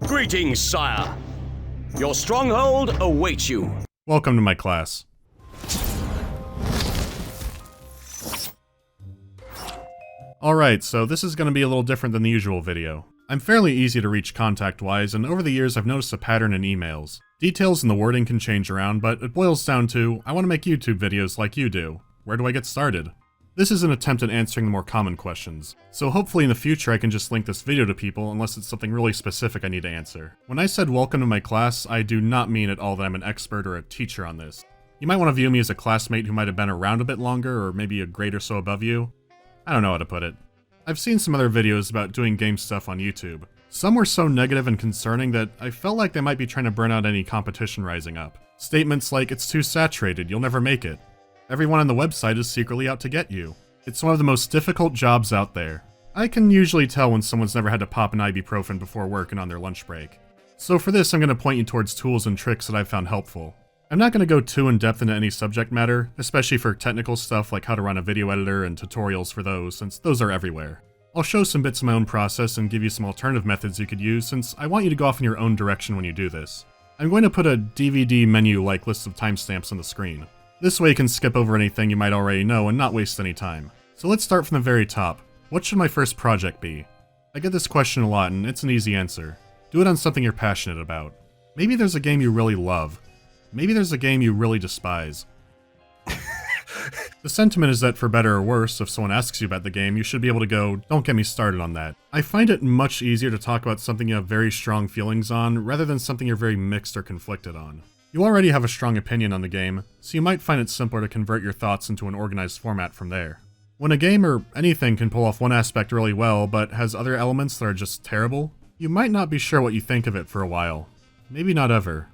Greetings, sire. Your stronghold awaits you. Welcome to my class. Alright, so this is going to be a little different than the usual video. I'm fairly easy to reach contact-wise, and over the years I've noticed a pattern in emails. Details and the wording can change around, but it boils down to, I want to make YouTube videos like you do. Where do I get started? This is an attempt at answering the more common questions, so hopefully in the future I can just link this video to people unless it's something really specific I need to answer. When I said welcome to my class, I do not mean at all that I'm an expert or a teacher on this. You might want to view me as a classmate who might have been around a bit longer, or maybe a grade or so above you. I don't know how to put it. I've seen some other videos about doing game stuff on YouTube. Some were so negative and concerning that I felt like they might be trying to burn out any competition rising up. Statements like, it's too saturated, you'll never make it. Everyone on the website is secretly out to get you. It's one of the most difficult jobs out there. I can usually tell when someone's never had to pop an ibuprofen before work and on their lunch break. So for this, I'm going to point you towards tools and tricks that I've found helpful. I'm not going to go too in-depth into any subject matter, especially for technical stuff like how to run a video editor and tutorials for those, since those are everywhere. I'll show some bits of my own process and give you some alternative methods you could use, since I want you to go off in your own direction when you do this. I'm going to put a DVD menu-like list of timestamps on the screen. This way you can skip over anything you might already know and not waste any time. So let's start from the very top. What should my first project be? I get this question a lot and it's an easy answer. Do it on something you're passionate about. Maybe there's a game you really love. Maybe there's a game you really despise. The sentiment is that for better or worse, if someone asks you about the game, you should be able to go, don't get me started on that. I find it much easier to talk about something you have very strong feelings on, rather than something you're very mixed or conflicted on. You already have a strong opinion on the game, so you might find it simpler to convert your thoughts into an organized format from there. When a game or anything can pull off one aspect really well, but has other elements that are just terrible, you might not be sure what you think of it for a while. Maybe not ever.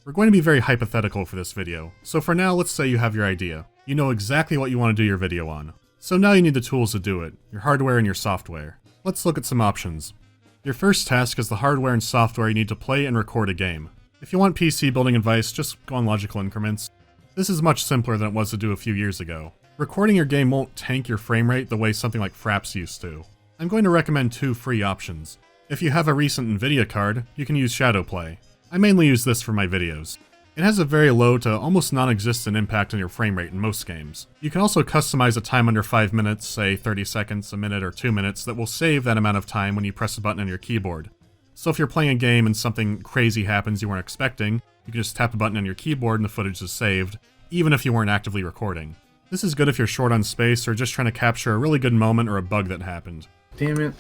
We're going to be very hypothetical for this video, so for now let's say you have your idea. You know exactly what you want to do your video on. So now you need the tools to do it, your hardware and your software. Let's look at some options. Your first task is the hardware and software you need to play and record a game. If you want PC building advice, just go on logical increments. This is much simpler than it was to do a few years ago. Recording your game won't tank your frame rate the way something like Fraps used to. I'm going to recommend two free options. If you have a recent Nvidia card, you can use Shadowplay. I mainly use this for my videos. It has a very low to almost non-existent impact on your frame rate in most games. You can also customize a time under 5 minutes, say 30 seconds, a minute, or 2 minutes, that will save that amount of time when you press a button on your keyboard. So if you're playing a game and something crazy happens you weren't expecting, you can just tap a button on your keyboard and the footage is saved, even if you weren't actively recording. This is good if you're short on space or just trying to capture a really good moment or a bug that happened. Damn it.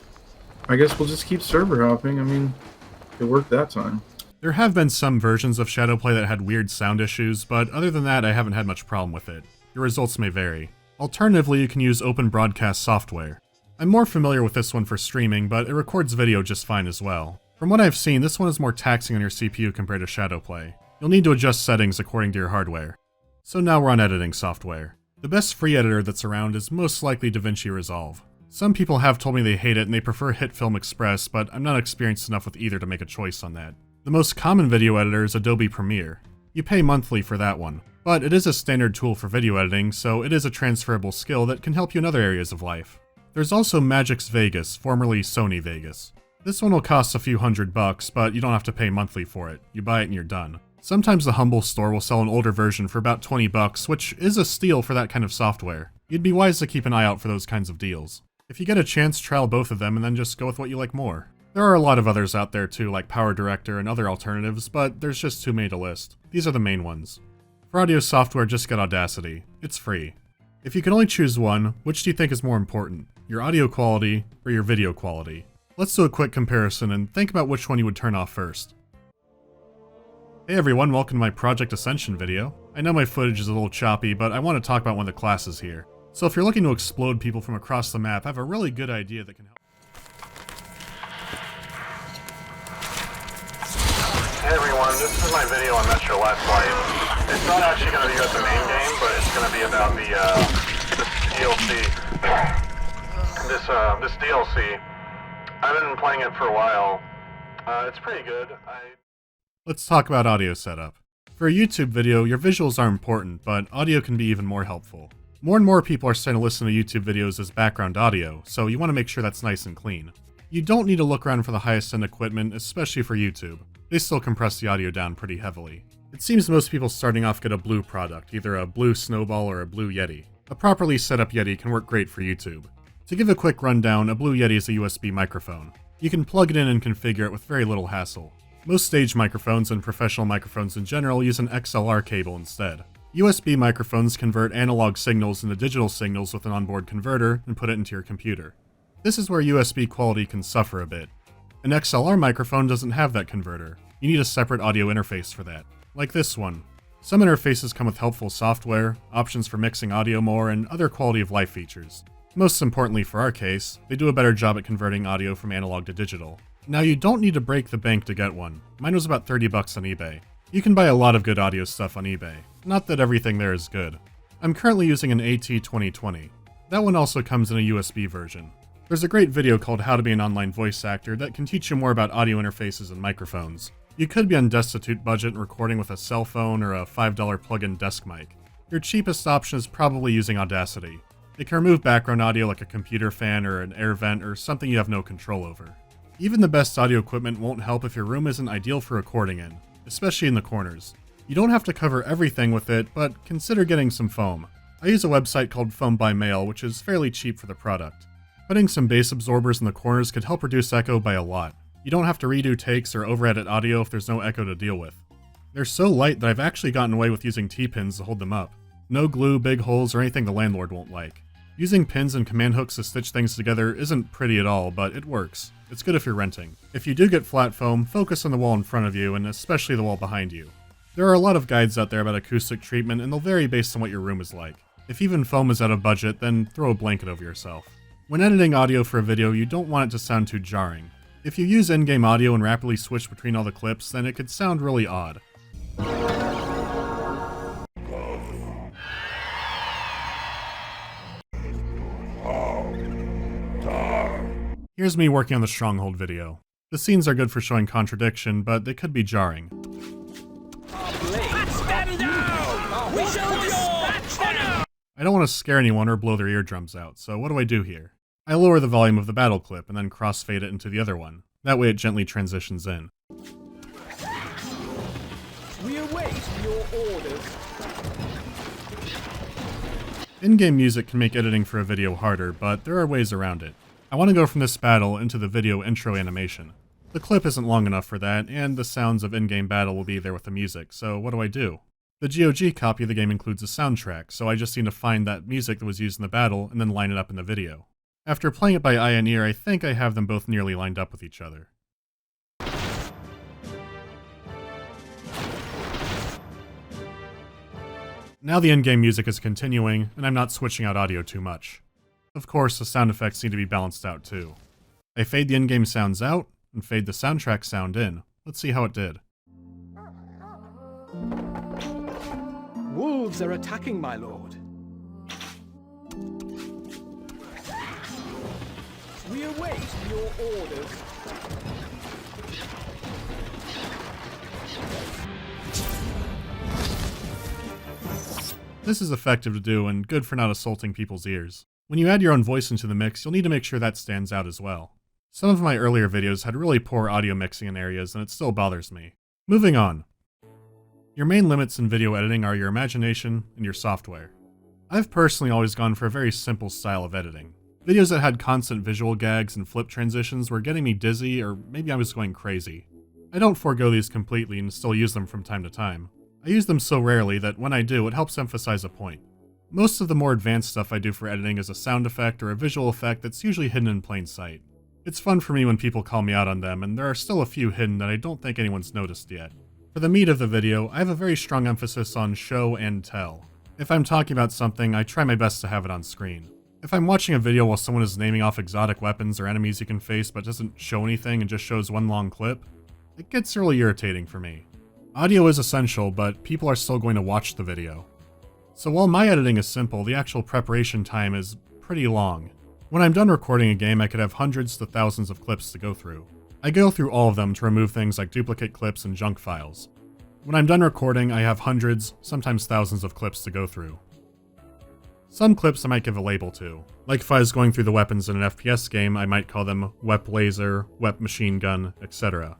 I guess we'll just keep server hopping. I mean, it worked that time. There have been some versions of Shadowplay that had weird sound issues, but other than that I haven't had much problem with it. Your results may vary. Alternatively, you can use Open Broadcast software. I'm more familiar with this one for streaming, but it records video just fine as well. From what I've seen, this one is more taxing on your CPU compared to Shadowplay. You'll need to adjust settings according to your hardware. So now we're on editing software. The best free editor that's around is most likely DaVinci Resolve. Some people have told me they hate it and they prefer HitFilm Express, but I'm not experienced enough with either to make a choice on that. The most common video editor is Adobe Premiere. You pay monthly for that one, but it is a standard tool for video editing, so it is a transferable skill that can help you in other areas of life. There's also Magix Vegas, formerly Sony Vegas. This one will cost a few $100, but you don't have to pay monthly for it. You buy it and you're done. Sometimes the Humble store will sell an older version for about $20, which is a steal for that kind of software. You'd be wise to keep an eye out for those kinds of deals. If you get a chance, trial both of them and then just go with what you like more. There are a lot of others out there too, like Power Director and other alternatives, but there's just too many to list. These are the main ones. For audio software, just get Audacity. It's free. If you can only choose one, which do you think is more important? Your audio quality or your video quality? Let's do a quick comparison and think about which one you would turn off first. Hey everyone, welcome to my Project Ascension video. I know my footage is a little choppy, but I want to talk about one of the classes here. So if you're looking to explode people from across the map, I have a really good idea that can help. Hey everyone, this is my video on Metro Last Light. It's not actually going to be about the main game, but it's going to be about the DLC. This DLC. I've been playing it for a while. It's pretty good. Let's talk about audio setup. For a YouTube video, your visuals are important, but audio can be even more helpful. More and more people are starting to listen to YouTube videos as background audio, so you want to make sure that's nice and clean. You don't need to look around for the highest end equipment, especially for YouTube. They still compress the audio down pretty heavily. It seems most people starting off get a Blue product, either a Blue Snowball or a Blue Yeti. A properly set up Yeti can work great for YouTube. To give a quick rundown, a Blue Yeti is a USB microphone. You can plug it in and configure it with very little hassle. Most stage microphones and professional microphones in general use an XLR cable instead. USB microphones convert analog signals into digital signals with an onboard converter and put it into your computer. This is where USB quality can suffer a bit. An XLR microphone doesn't have that converter. You need a separate audio interface for that, like this one. Some interfaces come with helpful software, options for mixing audio more, and other quality of life features. Most importantly for our case, they do a better job at converting audio from analog to digital. Now you don't need to break the bank to get one. Mine was about 30 bucks on eBay. You can buy a lot of good audio stuff on eBay. Not that everything there is good. I'm currently using an AT2020. That one also comes in a USB version. There's a great video called How to Be an Online Voice Actor that can teach you more about audio interfaces and microphones. You could be on destitute budget and recording with a cell phone or a $5 plug-in desk mic. Your cheapest option is probably using Audacity. It can remove background audio like a computer fan or an air vent or something you have no control over. Even the best audio equipment won't help if your room isn't ideal for recording in, especially in the corners. You don't have to cover everything with it, but consider getting some foam. I use a website called Foam by Mail, which is fairly cheap for the product. Putting some bass absorbers in the corners could help reduce echo by a lot. You don't have to redo takes or over-edit audio if there's no echo to deal with. They're so light that I've actually gotten away with using T-pins to hold them up. No glue, big holes, or anything the landlord won't like. Using pins and command hooks to stitch things together isn't pretty at all, but it works. It's good if you're renting. If you do get flat foam, focus on the wall in front of you, and especially the wall behind you. There are a lot of guides out there about acoustic treatment, and they'll vary based on what your room is like. If even foam is out of budget, then throw a blanket over yourself. When editing audio for a video, you don't want it to sound too jarring. If you use in-game audio and rapidly switch between all the clips, then it could sound really odd. Here's me working on the Stronghold video. The scenes are good for showing contradiction, but they could be jarring. I don't want to scare anyone or blow their eardrums out, so what do I do here? I lower the volume of the battle clip and then crossfade it into the other one. That way it gently transitions in. We await your orders. In-game music can make editing for a video harder, but there are ways around it. I want to go from this battle into the video intro animation. The clip isn't long enough for that, and the sounds of in-game battle will be there with the music, so what do? The GOG copy of the game includes a soundtrack, so I just need to find that music that was used in the battle and then line it up in the video. After playing it by eye and ear, I think I have them both nearly lined up with each other. Now the in-game music is continuing, and I'm not switching out audio too much. Of course, the sound effects need to be balanced out too. I fade the in-game sounds out, and fade the soundtrack sound in. Let's see how it did. Wolves are attacking, my lord. We await your orders. This is effective to do and good for not assaulting people's ears. When you add your own voice into the mix, you'll need to make sure that stands out as well. Some of my earlier videos had really poor audio mixing in areas, and it still bothers me. Moving on. Your main limits in video editing are your imagination and your software. I've personally always gone for a very simple style of editing. Videos that had constant visual gags and flip transitions were getting me dizzy, or maybe I was going crazy. I don't forego these completely and still use them from time to time. I use them so rarely that when I do, it helps emphasize a point. Most of the more advanced stuff I do for editing is a sound effect or a visual effect that's usually hidden in plain sight. It's fun for me when people call me out on them, and there are still a few hidden that I don't think anyone's noticed yet. For the meat of the video, I have a very strong emphasis on show and tell. If I'm talking about something, I try my best to have it on screen. If I'm watching a video while someone is naming off exotic weapons or enemies you can face but doesn't show anything and just shows one long clip, it gets really irritating for me. Audio is essential, but people are still going to watch the video. So while my editing is simple, the actual preparation time is pretty long. When I'm done recording a game, I could have hundreds to thousands of clips to go through. I go through all of them to remove things like duplicate clips and junk files. When I'm done recording, I have hundreds, sometimes thousands of clips to go through. Some clips I might give a label to. Like if I was going through the weapons in an FPS game, I might call them Wep Laser, Wep Machine Gun, etc.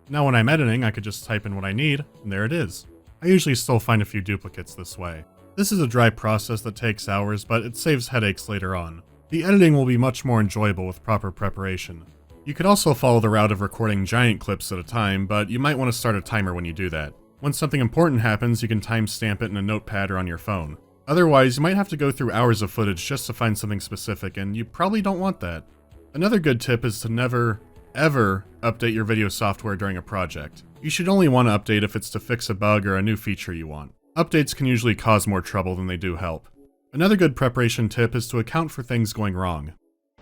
Now when I'm editing, I could just type in what I need, and there it is. I usually still find a few duplicates this way. This is a dry process that takes hours, but it saves headaches later on. The editing will be much more enjoyable with proper preparation. You could also follow the route of recording giant clips at a time, but you might want to start a timer when you do that. When something important happens, you can timestamp it in a notepad or on your phone. Otherwise, you might have to go through hours of footage just to find something specific, and you probably don't want that. Another good tip is to never, ever update your video software during a project. You should only want to update if it's to fix a bug or a new feature you want. Updates can usually cause more trouble than they do help. Another good preparation tip is to account for things going wrong.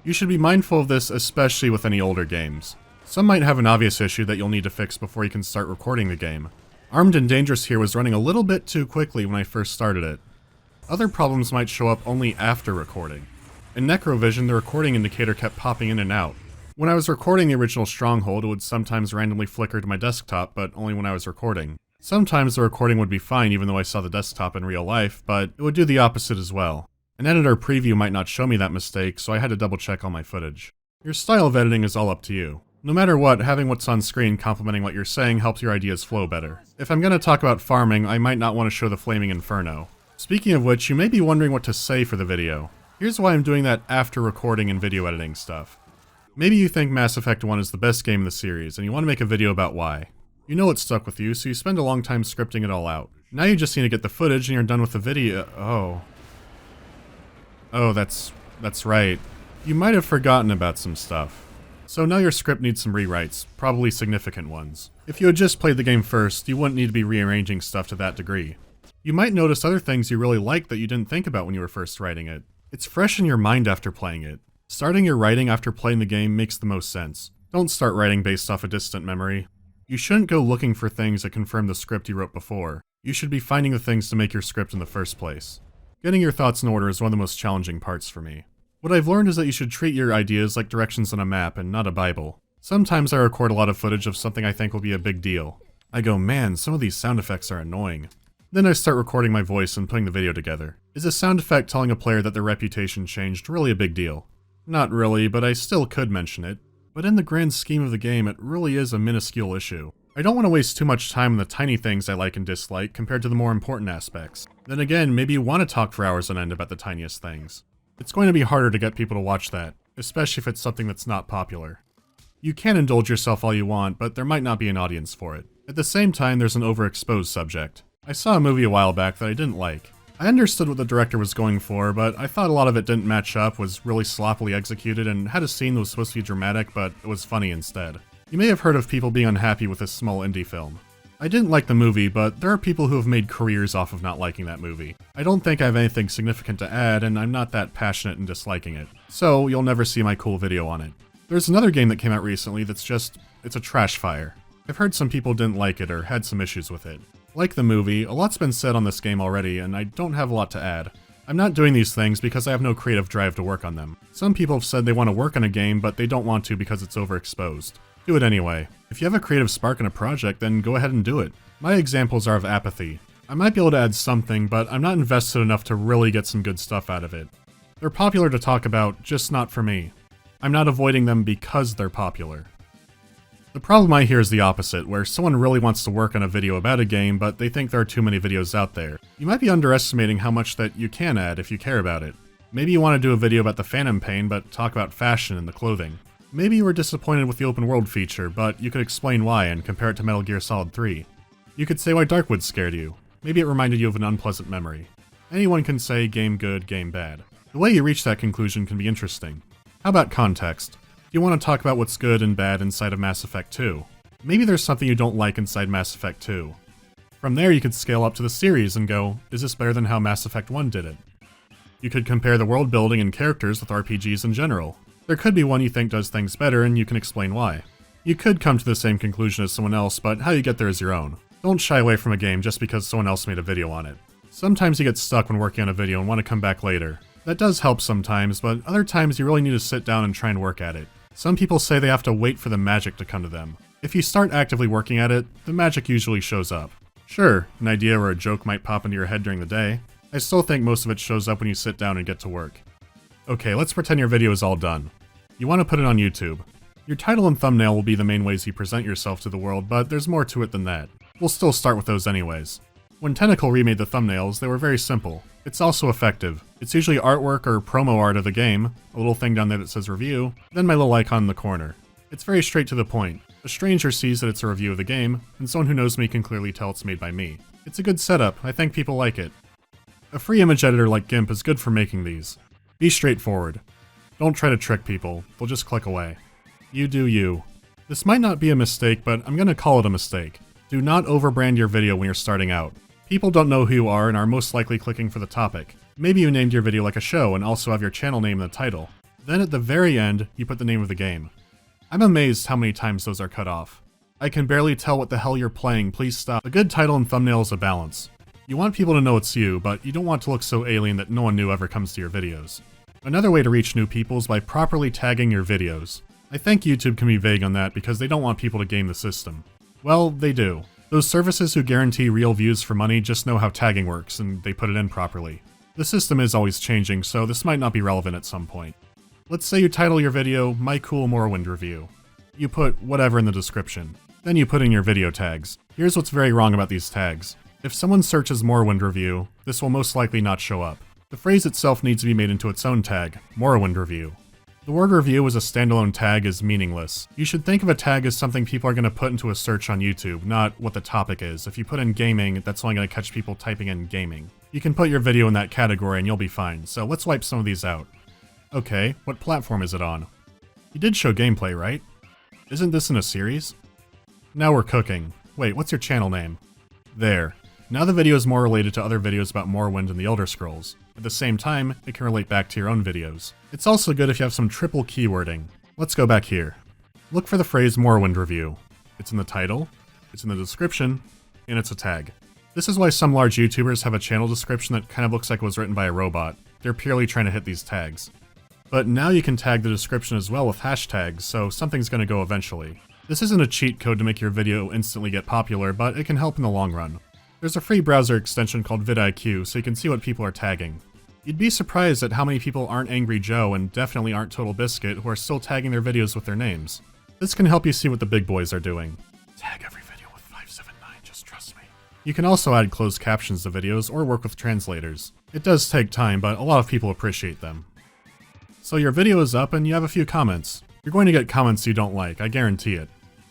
You should be mindful of this, especially with any older games. Some might have an obvious issue that you'll need to fix before you can start recording the game. Armed and Dangerous here was running a little bit too quickly when I first started it. Other problems might show up only after recording. In Necrovision, the recording indicator kept popping in and out. When I was recording the original Stronghold, it would sometimes randomly flicker to my desktop, but only when I was recording. Sometimes the recording would be fine even though I saw the desktop in real life, but it would do the opposite as well. An editor preview might not show me that mistake, so I had to double check all my footage. Your style of editing is all up to you. No matter what, having what's on screen complementing what you're saying helps your ideas flow better. If I'm going to talk about farming, I might not want to show the flaming inferno. Speaking of which, you may be wondering what to say for the video. Here's why I'm doing that after recording and video editing stuff. Maybe you think Mass Effect 1 is the best game in the series, and you want to make a video about why. You know it stuck with you, so you spend a long time scripting it all out. Now you just need to get the footage and you're done with the video. Oh, that's right. You might have forgotten about some stuff. So now your script needs some rewrites, probably significant ones. If you had just played the game first, you wouldn't need to be rearranging stuff to that degree. You might notice other things you really liked that you didn't think about when you were first writing it. It's fresh in your mind after playing it. Starting your writing after playing the game makes the most sense. Don't start writing based off a distant memory. You shouldn't go looking for things that confirm the script you wrote before. You should be finding the things to make your script in the first place. Getting your thoughts in order is one of the most challenging parts for me. What I've learned is that you should treat your ideas like directions on a map and not a Bible. Sometimes I record a lot of footage of something I think will be a big deal. I go, man, some of these sound effects are annoying. Then I start recording my voice and putting the video together. Is a sound effect telling a player that their reputation changed really a big deal? Not really, but I still could mention it. But in the grand scheme of the game, it really is a minuscule issue. I don't want to waste too much time on the tiny things I like and dislike compared to the more important aspects. Then again, maybe you want to talk for hours on end about the tiniest things. It's going to be harder to get people to watch that, especially if it's something that's not popular. You can indulge yourself all you want, but there might not be an audience for it. At the same time, there's an overexposed subject. I saw a movie a while back that I didn't like. I understood what the director was going for, but I thought a lot of it didn't match up, was really sloppily executed, and had a scene that was supposed to be dramatic, but it was funny instead. You may have heard of people being unhappy with this small indie film. I didn't like the movie, but there are people who have made careers off of not liking that movie. I don't think I have anything significant to add, and I'm not that passionate in disliking it. So, you'll never see my cool video on it. There's another game that came out recently that's it's a trash fire. I've heard some people didn't like it or had some issues with it. Like the movie, a lot's been said on this game already, and I don't have a lot to add. I'm not doing these things because I have no creative drive to work on them. Some people have said they want to work on a game, but they don't want to because it's overexposed. Do it anyway. If you have a creative spark in a project, then go ahead and do it. My examples are of apathy. I might be able to add something, but I'm not invested enough to really get some good stuff out of it. They're popular to talk about, just not for me. I'm not avoiding them because they're popular. The problem I hear is the opposite, where someone really wants to work on a video about a game, but they think there are too many videos out there. You might be underestimating how much that you can add if you care about it. Maybe you want to do a video about the Phantom Pain, but talk about fashion and the clothing. Maybe you were disappointed with the open world feature, but you could explain why and compare it to Metal Gear Solid 3. You could say why Darkwood scared you. Maybe it reminded you of an unpleasant memory. Anyone can say game good, game bad. The way you reach that conclusion can be interesting. How about context? Do you want to talk about what's good and bad inside of Mass Effect 2? Maybe there's something you don't like inside Mass Effect 2. From there you could scale up to the series and go, is this better than how Mass Effect 1 did it? You could compare the world building and characters with RPGs in general. There could be one you think does things better and you can explain why. You could come to the same conclusion as someone else, but how you get there is your own. Don't shy away from a game just because someone else made a video on it. Sometimes you get stuck when working on a video and want to come back later. That does help sometimes, but other times you really need to sit down and try and work at it. Some people say they have to wait for the magic to come to them. If you start actively working at it, the magic usually shows up. Sure, an idea or a joke might pop into your head during the day. I still think most of it shows up when you sit down and get to work. Okay, let's pretend your video is all done. You want to put it on YouTube. Your title and thumbnail will be the main ways you present yourself to the world, but there's more to it than that. We'll still start with those anyways. When Tentacle remade the thumbnails, they were very simple. It's also effective. It's usually artwork or promo art of the game, a little thing down there that says review, then my little icon in the corner. It's very straight to the point. A stranger sees that it's a review of the game, and someone who knows me can clearly tell it's made by me. It's a good setup, I think people like it. A free image editor like GIMP is good for making these. Be straightforward. Don't try to trick people, they'll just click away. You do you. This might not be a mistake, but I'm gonna call it a mistake. Do not overbrand your video when you're starting out. People don't know who you are and are most likely clicking for the topic. Maybe you named your video like a show and also have your channel name in the title. Then at the very end, you put the name of the game. I'm amazed how many times those are cut off. I can barely tell what the hell you're playing, please stop. A good title and thumbnail is a balance. You want people to know it's you, but you don't want to look so alien that no one new ever comes to your videos. Another way to reach new people is by properly tagging your videos. I think YouTube can be vague on that because they don't want people to game the system. Well, they do. Those services who guarantee real views for money just know how tagging works, and they put it in properly. The system is always changing, so this might not be relevant at some point. Let's say you title your video, My Cool Morrowind Review. You put whatever in the description. Then you put in your video tags. Here's what's very wrong about these tags. If someone searches Morrowind Review, this will most likely not show up. The phrase itself needs to be made into its own tag, Morrowind Review. The word review as a standalone tag is meaningless. You should think of a tag as something people are going to put into a search on YouTube, not what the topic is. If you put in gaming, that's only going to catch people typing in gaming. You can put your video in that category and you'll be fine, so let's wipe some of these out. Okay, what platform is it on? You did show gameplay, right? Isn't this in a series? Now we're cooking. Wait, what's your channel name? There. Now the video is more related to other videos about Morrowind and the Elder Scrolls. At the same time, it can relate back to your own videos. It's also good if you have some triple keywording. Let's go back here. Look for the phrase Morrowind Review. It's in the title, it's in the description, and it's a tag. This is why some large YouTubers have a channel description that kind of looks like it was written by a robot. They're purely trying to hit these tags. But now you can tag the description as well with hashtags, so something's going to go eventually. This isn't a cheat code to make your video instantly get popular, but it can help in the long run. There's a free browser extension called vidIQ, so you can see what people are tagging. You'd be surprised at how many people aren't Angry Joe and definitely aren't Total Biscuit who are still tagging their videos with their names. This can help you see what the big boys are doing. Tag every video with 579, just trust me. You can also add closed captions to videos or work with translators. It does take time, but a lot of people appreciate them. So your video is up and you have a few comments. You're going to get comments you don't like, I guarantee it.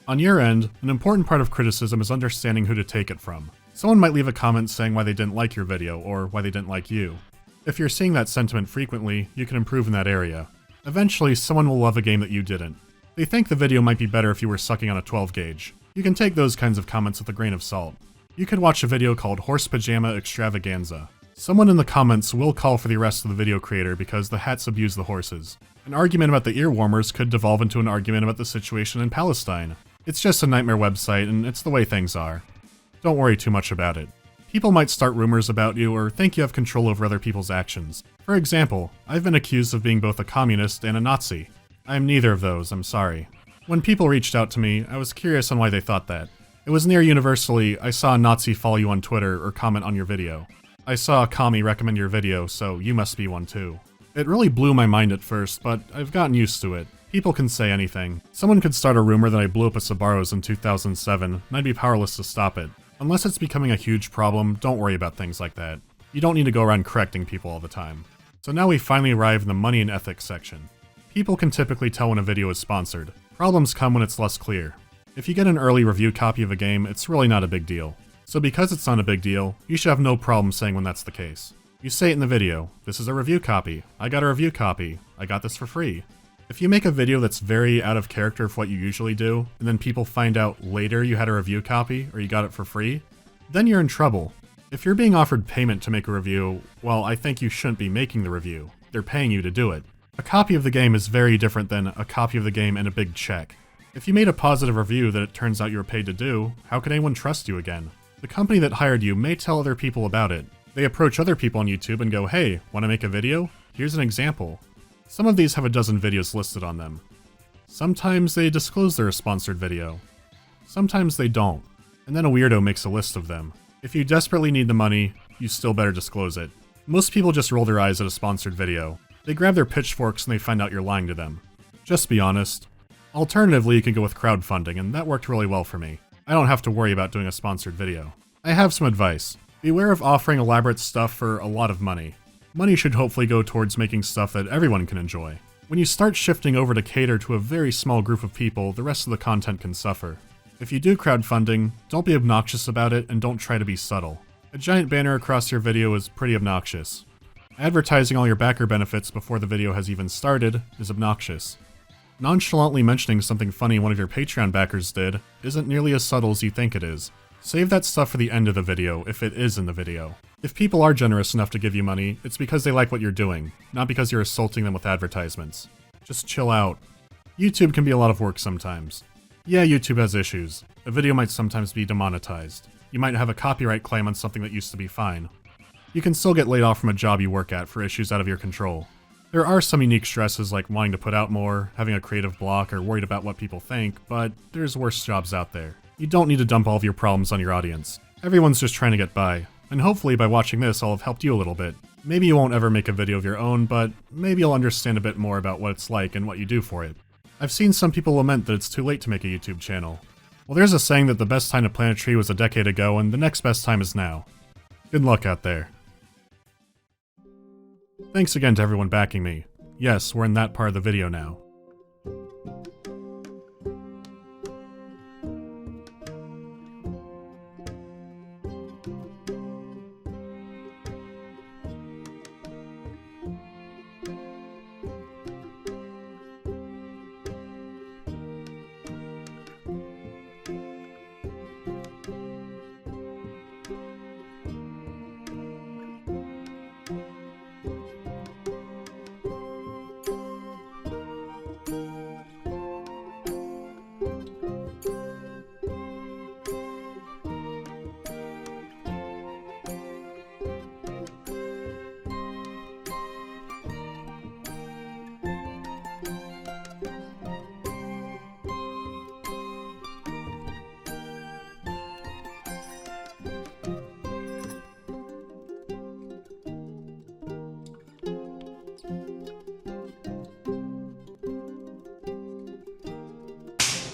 On your end, an important part of criticism is understanding who to take it from. Someone might leave a comment saying why they didn't like your video, or why they didn't like you. If you're seeing that sentiment frequently, you can improve in that area. Eventually, someone will love a game that you didn't. They think the video might be better if you were sucking on a 12 gauge. You can take those kinds of comments with a grain of salt. You could watch a video called Horse Pajama Extravaganza. Someone in the comments will call for the arrest of the video creator because the hats abuse the horses. An argument about the ear warmers could devolve into an argument about the situation in Palestine. It's just a nightmare website, and it's the way things are. Don't worry too much about it. People might start rumors about you or think you have control over other people's actions. For example, I've been accused of being both a communist and a Nazi. I am neither of those, I'm sorry. When people reached out to me, I was curious on why they thought that. It was near universally, I saw a Nazi follow you on Twitter or comment on your video. I saw a commie recommend your video, so you must be one too. It really blew my mind at first, but I've gotten used to it. People can say anything. Someone could start a rumor that I blew up a Sbarro's in 2007, and I'd be powerless to stop it. Unless it's becoming a huge problem, don't worry about things like that. You don't need to go around correcting people all the time. So now we finally arrive in the money and ethics section. People can typically tell when a video is sponsored. Problems come when it's less clear. If you get an early review copy of a game, it's really not a big deal. So because it's not a big deal, you should have no problem saying when that's the case. You say it in the video, this is a review copy, I got a review copy, I got this for free. If you make a video that's very out of character for what you usually do, and then people find out later you had a review copy or you got it for free, then you're in trouble. If you're being offered payment to make a review, well, I think you shouldn't be making the review. They're paying you to do it. A copy of the game is very different than a copy of the game and a big check. If you made a positive review that it turns out you were paid to do, how could anyone trust you again? The company that hired you may tell other people about it. They approach other people on YouTube and go, hey, want to make a video? Here's an example. Some of these have a dozen videos listed on them. Sometimes they disclose they're a sponsored video. Sometimes they don't. And then a weirdo makes a list of them. If you desperately need the money, you still better disclose it. Most people just roll their eyes at a sponsored video. They grab their pitchforks and they find out you're lying to them. Just be honest. Alternatively, you can go with crowdfunding, and that worked really well for me. I don't have to worry about doing a sponsored video. I have some advice. Beware of offering elaborate stuff for a lot of money. Money should hopefully go towards making stuff that everyone can enjoy. When you start shifting over to cater to a very small group of people, the rest of the content can suffer. If you do crowdfunding, don't be obnoxious about it and don't try to be subtle. A giant banner across your video is pretty obnoxious. Advertising all your backer benefits before the video has even started is obnoxious. Nonchalantly mentioning something funny one of your Patreon backers did isn't nearly as subtle as you think it is. Save that stuff for the end of the video, if it is in the video. If people are generous enough to give you money, it's because they like what you're doing, not because you're assaulting them with advertisements. Just chill out. YouTube can be a lot of work sometimes. Yeah, YouTube has issues. A video might sometimes be demonetized. You might have a copyright claim on something that used to be fine. You can still get laid off from a job you work at for issues out of your control. There are some unique stresses like wanting to put out more, having a creative block, or worried about what people think, but there's worse jobs out there. You don't need to dump all of your problems on your audience. Everyone's just trying to get by, and hopefully by watching this I'll have helped you a little bit. Maybe you won't ever make a video of your own, but maybe you'll understand a bit more about what it's like and what you do for it. I've seen some people lament that it's too late to make a YouTube channel. Well, there's a saying that the best time to plant a tree was a decade ago, and the next best time is now. Good luck out there. Thanks again to everyone backing me. Yes, we're in that part of the video now.